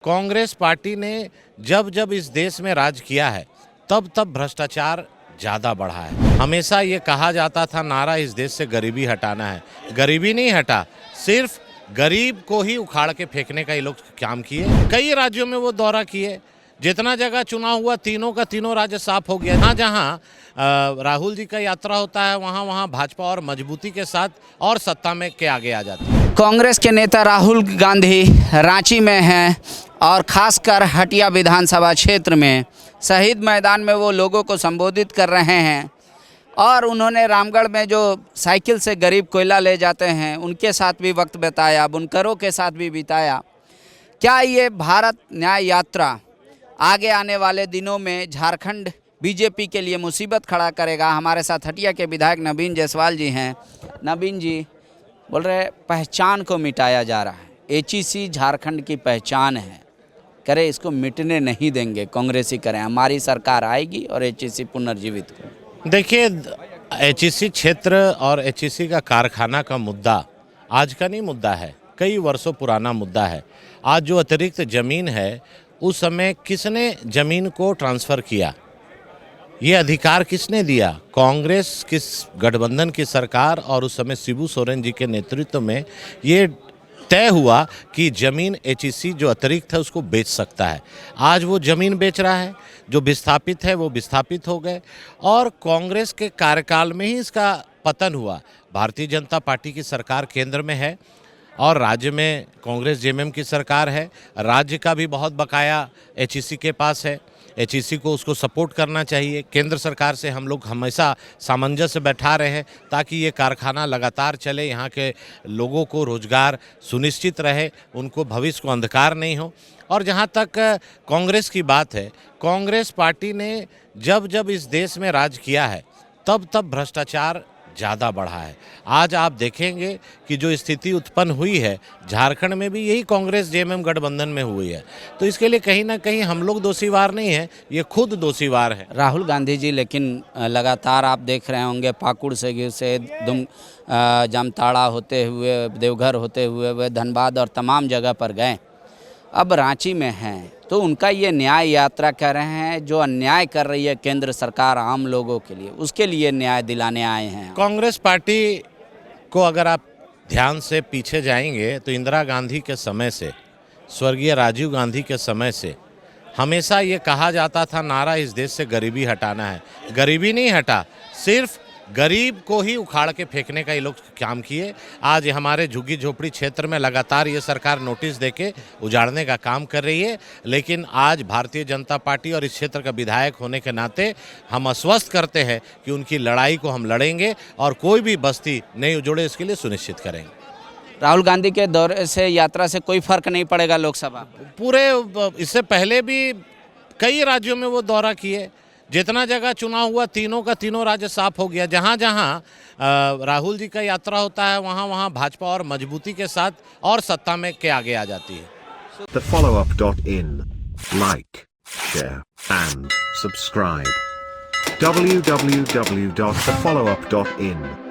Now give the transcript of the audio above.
Congress party ने जब जब इस देश में राज किया है तब तब भ्रष्टाचार ज़्यादा बढ़ा है। हमेशा ये कहा जाता था नारा इस देश से गरीबी हटाना है। गरीबी नहीं हटा, सिर्फ गरीब को ही उखाड़ के फेंकने का ये लोग काम किए। कई राज्यों में वो दौरा किए, जितना जगह चुनाव हुआ तीनों का तीनों राज्य साफ हो गया। जहाँ जहाँ राहुल जी का यात्रा होता है वहाँ वहाँ भाजपा और मजबूती के साथ और सत्ता में के आगे आ जाती है। कांग्रेस के नेता राहुल गांधी रांची में हैं और खासकर हटिया विधानसभा क्षेत्र में शहीद मैदान में वो लोगों को संबोधित कर रहे हैं। और उन्होंने रामगढ़ में जो साइकिल से गरीब कोयला ले जाते हैं उनके साथ भी वक्त बिताया, बुनकरों के साथ भी बिताया। क्या ये भारत न्याय यात्रा आगे आने वाले दिनों में झारखंड बीजेपी के लिए मुसीबत खड़ा करेगा? हमारे साथ हटिया के विधायक नवीन जायसवाल जी हैं। नवीन जी बोल रहे पहचान को मिटाया जा रहा है, एचईसी झारखंड की पहचान है, करे इसको मिटने नहीं देंगे, कांग्रेसी करें, हमारी सरकार आएगी और एचईसी पुनर्जीवित को। देखिए, एचईसी क्षेत्र और एचईसी का कारखाना का मुद्दा आज का नहीं मुद्दा है, कई वर्षों पुराना मुद्दा है। आज जो अतिरिक्त ज़मीन है उस समय किसने ज़मीन को ट्रांसफ़र किया, ये अधिकार किसने दिया? कांग्रेस किस गठबंधन की सरकार और उस समय शिबू सोरेन जी के नेतृत्व में ये तय हुआ कि ज़मीन एचईसी जो अतिरिक्त है उसको बेच सकता है। आज वो ज़मीन बेच रहा है, जो विस्थापित है वो विस्थापित हो गए और कांग्रेस के कार्यकाल में ही इसका पतन हुआ। भारतीय जनता पार्टी की सरकार केंद्र में है और राज्य में कांग्रेस जेएमएम की सरकार है। राज्य का भी बहुत बकाया एचईसी के पास है, एचईसी को उसको सपोर्ट करना चाहिए। केंद्र सरकार से हम लोग हमेशा सामंजस्य बैठा रहे हैं ताकि ये कारखाना लगातार चले, यहाँ के लोगों को रोजगार सुनिश्चित रहे, उनको भविष्य को अंधकार नहीं हो। और जहाँ तक कांग्रेस की बात है, कांग्रेस पार्टी ने जब जब इस देश में राज किया है तब तब भ्रष्टाचार ज़्यादा बढ़ा है। आज आप देखेंगे कि जो स्थिति उत्पन्न हुई है झारखंड में भी यही कांग्रेस जेएमएम गठबंधन में हुई है। तो इसके लिए कहीं ना कहीं हम लोग दोषीवार नहीं हैं, ये खुद दोषीवार है राहुल गांधी जी। लेकिन लगातार आप देख रहे होंगे पाकुड़ से जामताड़ा होते हुए, देवघर होते हुए वे धनबाद और तमाम जगह पर गए, अब रांची में हैं। तो उनका ये न्याय यात्रा कर रहे हैं, जो अन्याय कर रही है केंद्र सरकार आम लोगों के लिए, उसके लिए न्याय दिलाने आए हैं। कांग्रेस पार्टी को अगर आप ध्यान से पीछे जाएंगे तो इंदिरा गांधी के समय से, स्वर्गीय राजीव गांधी के समय से हमेशा ये कहा जाता था नारा इस देश से गरीबी हटाना है। गरीबी नहीं हटा, सिर्फ गरीब को ही उखाड़ के फेंकने का ये लोग काम किए। आज हमारे झुग्गी झोपड़ी क्षेत्र में लगातार ये सरकार नोटिस देके उजाड़ने का काम कर रही है। लेकिन आज भारतीय जनता पार्टी और इस क्षेत्र का विधायक होने के नाते हम आश्वस्त करते हैं कि उनकी लड़ाई को हम लड़ेंगे और कोई भी बस्ती नहीं उजड़े इसके लिए सुनिश्चित करेंगे। राहुल गांधी के दौरे से, यात्रा से कोई फर्क नहीं पड़ेगा लोकसभा? पूरे इससे पहले भी कई राज्यों में वो दौरा किए, जितना जगह चुनाव हुआ तीनों का तीनों राज्य साफ हो गया। जहाँ जहाँ राहुल जी का यात्रा होता है वहाँ वहाँ भाजपा और मजबूती के साथ और सत्ता में के आगे आ जाती है। TheFollowUp.in. Like, share and subscribe. www.thefollowup.in